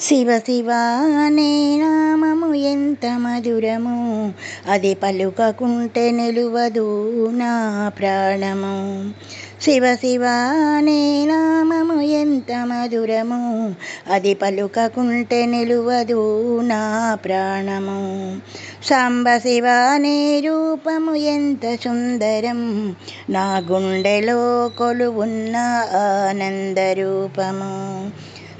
శివ శివ అనే నామము ఎంత మధురము, అది పలుకకుంటే నిలువదు నా ప్రాణము. శివ శివ అనే నామము ఎంత మధురము, అది పలుకకుంటే నిలువదు నా ప్రాణము. సాంబ శివ అనే రూపము ఎంత సుందరం, నా గుండెలో కొలువున్న ఆనంద రూపము.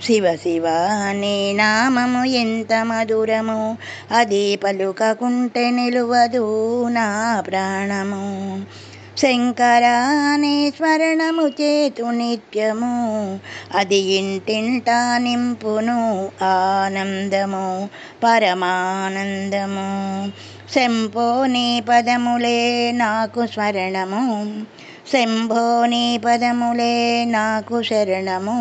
శివ శివ అనే నామము ఎంత మధురము, అది పలుకకుంటే నిలువదు నా ప్రాణము. శంకర అనే స్మరణము చేతు నిత్యము, అది ఇంటింటా నింపును ఆనందము పరమానందము. శంభో నీ పదములే నాకు స్మరణము, శంభో నీ పదములే నాకు శరణము,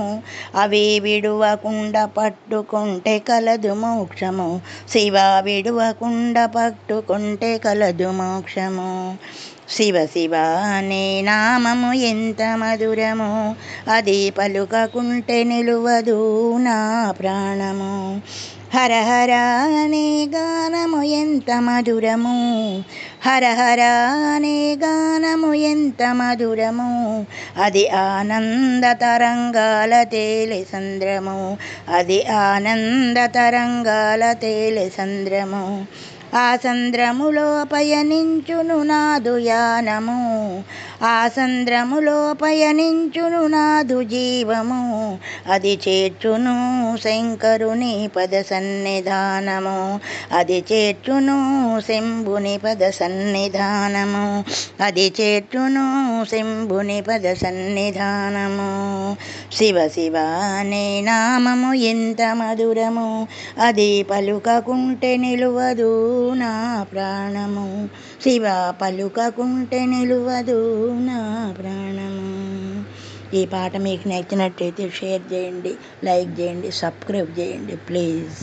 అవి విడువకుండా పట్టుకుంటే కలదు మోక్షము. శివ విడువకుండా పట్టుకుంటే కలదు మోక్షము. శివ శివ అనే నామము ఎంత మధురము, అది పలుకకుంటే నిలువదు నా ప్రాణము. హర హర అనే గానము ఎంత మధురము, హర హర అనే గానము ఎంత మధురము, అది ఆనంద తరంగాల తేలె సంద్రము, అది ఆనంద తరంగాల తేలె సంద్రము. ఆ సంద్రములో పయనించును నాదు యానము, ఆ సంద్రములో పయనించును నాదు జీవము, అది చేర్చును శంకరుని పద సన్నిధానము, అది చేర్చును శంభుని పద సన్నిధానము, అది చేర్చును శంభుని పద సన్నిధానము. శివ శివ అనే నామము ఎంత మధురము, అది పలుకకుంటే నిలువదు నా ప్రాణము. శివ పలుకకుంటే నిలువదు నా ప్రాణము. ఈ పాట మీకు నచ్చినట్టయితే షేర్ చేయండి, లైక్ చేయండి, సబ్స్క్రైబ్ చేయండి ప్లీజ్.